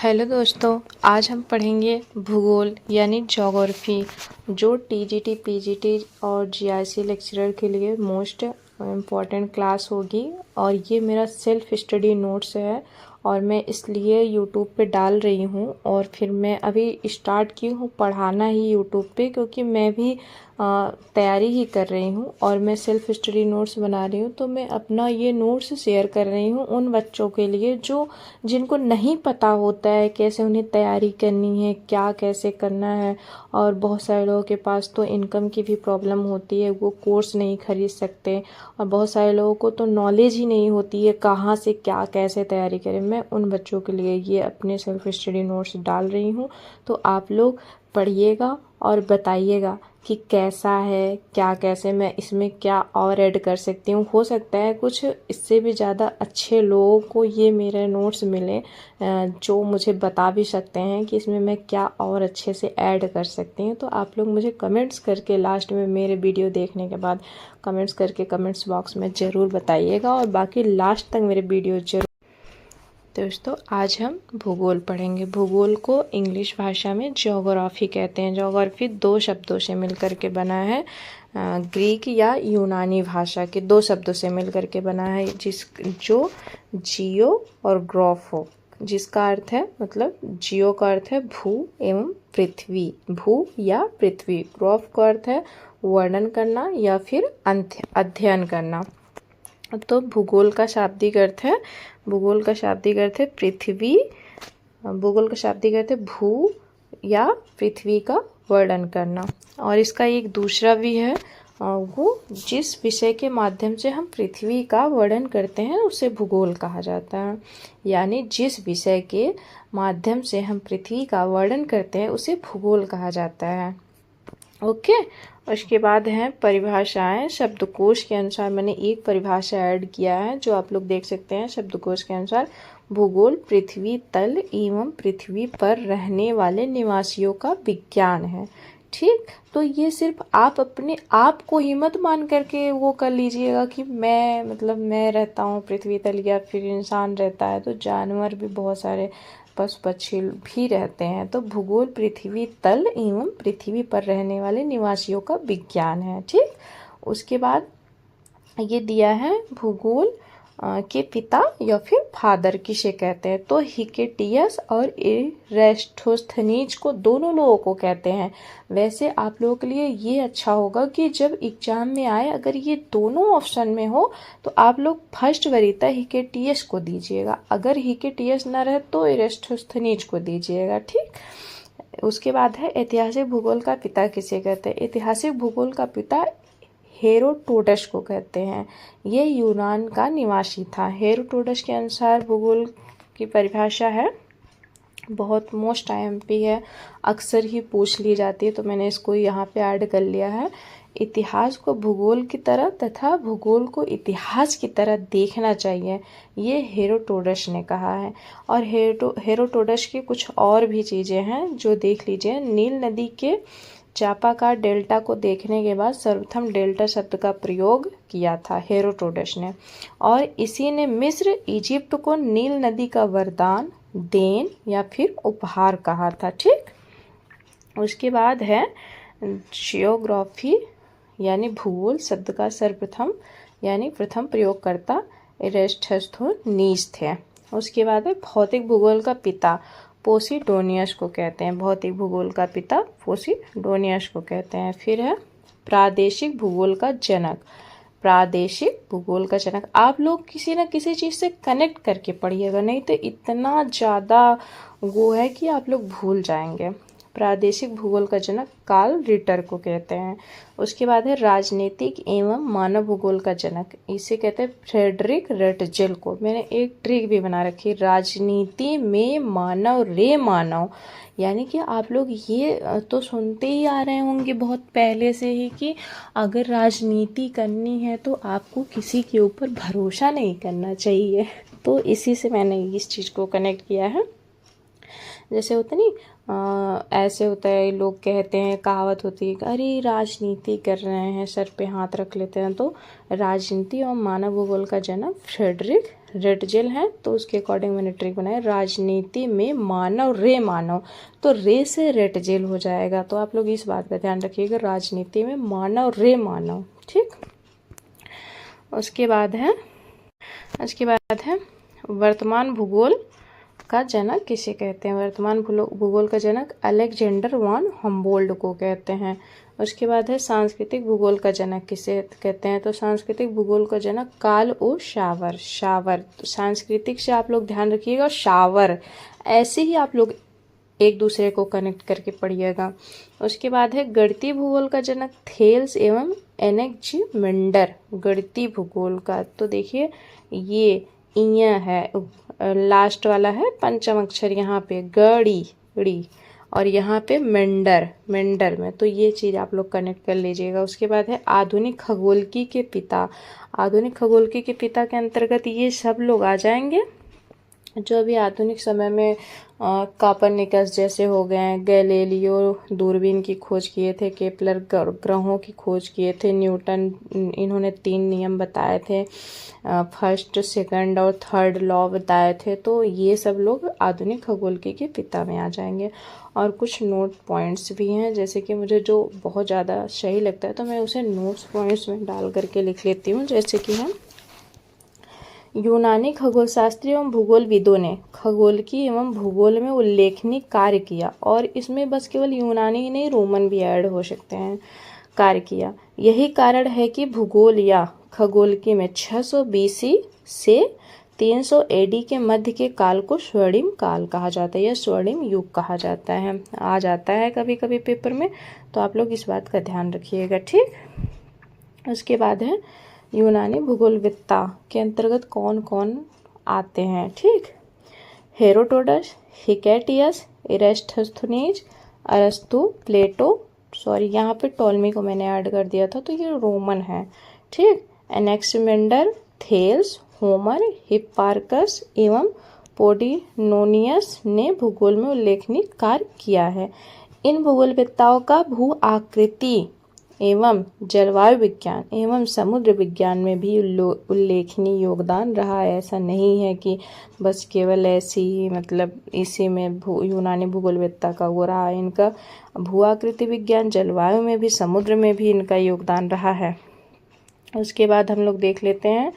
Hello दोस्तों, आज हम पढ़ेंगे भूगोल यानी ज्योग्राफी, जो टीजीटी, पीजीटी और जीआईसी लेक्चरर के लिए मोस्ट इम्पॉर्टेंट क्लास होगी। और ये मेरा सेल्फ स्टडी नोट्स है और मैं इसलिए यूट्यूब पे डाल रही हूँ। और फिर मैं अभी स्टार्ट की हूँ पढ़ाना ही यूट्यूब पे, क्योंकि मैं भी तैयारी ही कर रही हूँ और मैं सेल्फ स्टडी नोट्स बना रही हूँ। तो मैं अपना ये नोट्स शेयर कर रही हूँ उन बच्चों के लिए जो जिनको नहीं पता होता है कैसे उन्हें तैयारी करनी है, क्या कैसे करना है। और बहुत सारे लोगों के पास तो इनकम की भी प्रॉब्लम होती है, वो कोर्स नहीं खरीद सकते। और बहुत सारे लोगों को तो नॉलेज ही नहीं होती है कहाँ से क्या कैसे तैयारी करें। मैं उन बच्चों के लिए ये अपने सेल्फ स्टडी नोट्स डाल रही हूँ। तो आप लोग पढ़िएगा और बताइएगा कि कैसा है, क्या कैसे मैं इसमें क्या और ऐड कर सकती हूँ। हो सकता है कुछ इससे भी ज़्यादा अच्छे लोगों को ये मेरे नोट्स मिले, जो मुझे बता भी सकते हैं कि इसमें मैं क्या और अच्छे से ऐड कर सकती हूँ। तो आप लोग मुझे कमेंट्स करके लास्ट में मेरे वीडियो देखने के बाद कमेंट्स करके कमेंट्स बॉक्स में ज़रूर बताइएगा, और बाकी लास्ट तक मेरे वीडियो जरूर। दोस्तों, आज हम भूगोल पढ़ेंगे। भूगोल को इंग्लिश भाषा में ज्योग्राफी कहते हैं। ज्योग्राफी दो शब्दों से मिलकर के बना है, ग्रीक या यूनानी भाषा के दो शब्दों से मिलकर के बना है, जो जियो और ग्राफो, जिसका अर्थ है, मतलब जियो का अर्थ है भू एवं पृथ्वी, भू या पृथ्वी। ग्राफ का अर्थ है वर्णन करना या फिर अध्ययन करना। तो भूगोल का शाब्दिक अर्थ है पृथ्वी। भूगोल का शाब्दिक अर्थ है भू या पृथ्वी का वर्णन करना। और इसका एक दूसरा भी है, वो जिस विषय के माध्यम से हम पृथ्वी का वर्णन करते हैं उसे भूगोल कहा जाता है। यानी जिस विषय के माध्यम से हम पृथ्वी का वर्णन करते हैं उसे भूगोल कहा जाता है। ओके। उसके बाद है परिभाषाएं। शब्दकोश के अनुसार मैंने एक परिभाषा ऐड किया है, जो आप लोग देख सकते हैं। शब्दकोश के अनुसार भूगोल पृथ्वी तल एवं पृथ्वी पर रहने वाले निवासियों का विज्ञान है। ठीक, तो ये सिर्फ आप अपने आप को ही मत मान करके वो कर लीजिएगा कि मैं रहता हूँ पृथ्वी तल, या फिर इंसान रहता है, तो जानवर भी बहुत सारे पशु पक्षी भी रहते हैं। तो भूगोल पृथ्वी तल एवं पृथ्वी पर रहने वाले निवासियों का विज्ञान है। ठीक, उसके बाद ये दिया है भूगोल के पिता या फिर फादर किसे कहते हैं, तो हिकेटियस और इरेस्टोस्थनीज को, दोनों लोगों को कहते हैं। वैसे आप लोगों के लिए ये अच्छा होगा कि जब एग्जाम में आए अगर ये दोनों ऑप्शन में हो तो आप लोग फर्स्ट वरीयता हिकेटियस को दीजिएगा, अगर हिकेटियस ना रहे तो इरेस्टोस्थनीज को दीजिएगा। ठीक, उसके बाद है ऐतिहासिक भूगोल का पिता किसे कहते हैं। ऐतिहासिक भूगोल का पिता हेरोडोटस को कहते हैं। ये यूनान का निवासी था। हेरोडोटस के अनुसार भूगोल की परिभाषा है, बहुत मोस्ट IMP है, अक्सर ही पूछ ली जाती है, तो मैंने इसको यहाँ पे ऐड कर लिया है। इतिहास को भूगोल की तरह तथा भूगोल को इतिहास की तरह देखना चाहिए, ये हेरोडोटस ने कहा है। और हेरोडोटस की कुछ और भी चीज़ें हैं जो देख लीजिए। नील नदी के चापाकार डेल्टा को देखने के बाद सर्वप्रथम डेल्टा शब्द का प्रयोग किया था हेरोडोटस ने, और इसी ने मिस्र इजिप्ट को नील नदी का वरदान, देन या फिर उपहार कहा था। ठीक, उसके बाद है जियोग्राफी यानी भूगोल शब्द का सर्वप्रथम यानी प्रथम प्रयोगकर्ता इरेस्टोस्थनीज थे। उसके बाद है भौतिक भूगोल का पिता पोसिडोनियस को कहते हैं। भौतिक भूगोल का पिता पोसिडोनियस को कहते हैं। फिर है प्रादेशिक भूगोल का जनक। प्रादेशिक भूगोल का जनक, आप लोग किसी न किसी चीज़ से कनेक्ट करके पढ़िएगा, नहीं तो इतना ज़्यादा वो है कि आप लोग भूल जाएंगे। प्रादेशिक भूगोल का जनक कार्ल रिटर को कहते हैं। उसके बाद है राजनीतिक एवं मानव भूगोल का जनक, इसे कहते हैं फ्रेडरिक रटजेल को। मैंने एक ट्रिक भी बना रखी, राजनीति में मानव रे मानव। यानी कि आप लोग ये तो सुनते ही आ रहे होंगे बहुत पहले से ही कि अगर राजनीति करनी है तो आपको किसी के ऊपर भरोसा नहीं करना चाहिए। तो इसी से मैंने इस चीज़ को कनेक्ट किया है। जैसे होता नहीं, ऐसे होता है, लोग कहते हैं, कहावत होती है, अरे राजनीति कर रहे हैं, सर पे हाथ रख लेते हैं। तो राजनीति और मानव भूगोल का जनक फ्रेडरिक रेट जेल हैं तो उसके अकॉर्डिंग मैंने ट्रिक बनाया। राजनीति में मानव रे मानव, तो रे से रेट जेल हो जाएगा, तो आप लोग इस बात का ध्यान रखिएगा, राजनीति में मानव रे मानव। ठीक, उसके बाद है वर्तमान भूगोल का जनक किसे कहते हैं। वर्तमान भूगोल का जनक अलेक्जेंडर वॉन हम्बोल्ट को कहते हैं। उसके बाद है सांस्कृतिक भूगोल का जनक किसे कहते हैं, तो सांस्कृतिक भूगोल का जनक कार्ल ओ शावर। तो सांस्कृतिक से आप लोग ध्यान रखिएगा, शावर, ऐसे ही आप लोग एक दूसरे को कनेक्ट करके पढ़िएगा। उसके बाद है गणितीय भूगोल का जनक थेल्स एवं एनेक्जिमेंडर। गणितीय भूगोल का, तो देखिए ये इया है, लास्ट वाला है पंचम अक्षर यहाँ पे गड़ी, और यहाँ पे मेंडर में, तो ये चीज़ आप लोग कनेक्ट कर लीजिएगा। उसके बाद है आधुनिक खगोलकी के पिता। आधुनिक खगोलकी के पिता के अंतर्गत ये सब लोग आ जाएंगे जो अभी आधुनिक समय में कोपरनिकस जैसे हो गए, गैलीलियो दूरबीन की खोज किए थे, केपलर ग्रहों की खोज किए थे, न्यूटन, इन्होंने 3 नियम बताए थे, फर्स्ट, सेकंड और थर्ड लॉ बताए थे, तो ये सब लोग आधुनिक खगोलकी के पिता में आ जाएंगे। और कुछ नोट पॉइंट्स भी हैं, जैसे कि मुझे जो बहुत ज़्यादा सही लगता है तो मैं उसे नोट्स पॉइंट्स में डाल करके लिख लेती हूँ। जैसे कि है यूनानी खगोलशास्त्री एवं भूगोलविदों ने खगोलकी एवं भूगोल में उल्लेखनीय कार्य किया, और इसमें बस केवल यूनानी ही नहीं, रोमन भी ऐड हो सकते हैं, कार्य किया। यही कारण है कि भूगोल या खगोलकी में 600 BC से 300 AD के मध्य के काल को स्वर्णिम काल कहा जाता है या स्वर्णिम युग कहा जाता है। आ जाता है कभी कभी पेपर में, तो आप लोग इस बात का ध्यान रखिएगा। ठीक, उसके बाद है यूनानी भूगोलविद्ता के अंतर्गत कौन कौन आते हैं। ठीक, हेरोडोटस, हिकेटियस, इरेस्टोस्थनीज, अरस्तु, प्लेटो, सॉरी यहाँ पे टॉलमी को मैंने ऐड कर दिया था तो ये रोमन है। ठीक, एनेक्सिमेंडर, थेल्स, होमर, हिप्पार्कस एवं पोडिनोनियस ने भूगोल में उल्लेखनीय कार्य किया है। इन भूगोलवेत्ताओं का भू आकृति एवं जलवायु विज्ञान एवं समुद्र विज्ञान में भी उल्लेखनीय योगदान रहा है। ऐसा नहीं है कि बस केवल ऐसी ही मतलब इसी में यूनानी भूगोलवेत्ता का वो रहा, इनका भू आकृति विज्ञान, जलवायु में भी, समुद्र में भी इनका योगदान रहा है। उसके बाद हम लोग देख लेते हैं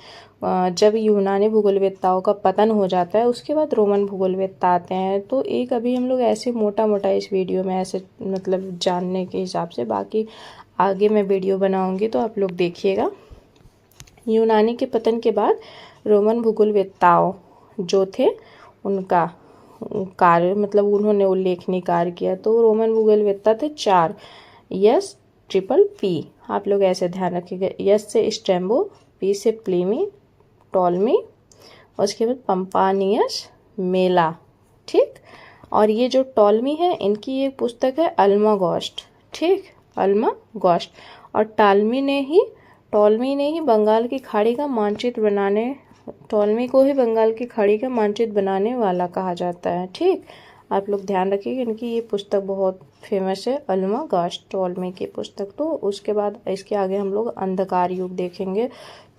जब यूनानी भूगोलवेत्ताओं का पतन हो जाता है उसके बाद रोमन भूगोलवेत्ता आते हैं। तो एक अभी हम लोग ऐसे मोटा मोटा इस वीडियो में ऐसे मतलब जानने के हिसाब से, बाकी आगे मैं वीडियो बनाऊंगी तो आप लोग देखिएगा। यूनानी के पतन के बाद रोमन भूगोलवेत्ताओं जो थे उनका कार्य मतलब उन्होंने उल्लेखनीय कार्य किया। तो रोमन भूगोलवेत्ता थे 4, यस ट्रिपल पी, आप लोग ऐसे ध्यान रखिएगा, यस से स्ट्रैबो, पी से प्लिनी, टॉलमी, उसके बाद पंपानियस, मेला। ठीक, और ये जो टॉलमी है इनकी एक पुस्तक है अल्मागोस्ट। ठीक, अल्मागोस्ट, और टॉलमी ने ही बंगाल की खाड़ी का मानचित्र बनाने, टॉलमी को ही बंगाल की खाड़ी का मानचित्र बनाने वाला कहा जाता है। ठीक, आप लोग ध्यान रखिएगा, इनकी ये पुस्तक बहुत फेमस है, अल्मागोस्ट, टॉलमी की पुस्तक। तो उसके बाद इसके आगे हम लोग अंधकार युग देखेंगे,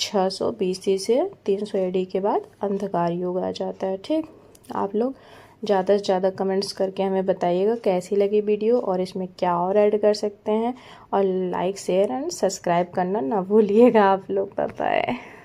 600 BC से 300 AD के बाद अंधकार युग आ जाता है। ठीक, आप लोग ज़्यादा से ज़्यादा कमेंट्स करके हमें बताइएगा कैसी लगी वीडियो और इसमें क्या और ऐड कर सकते हैं, और लाइक शेयर एंड सब्सक्राइब करना ना भूलिएगा आप लोग। Bye bye.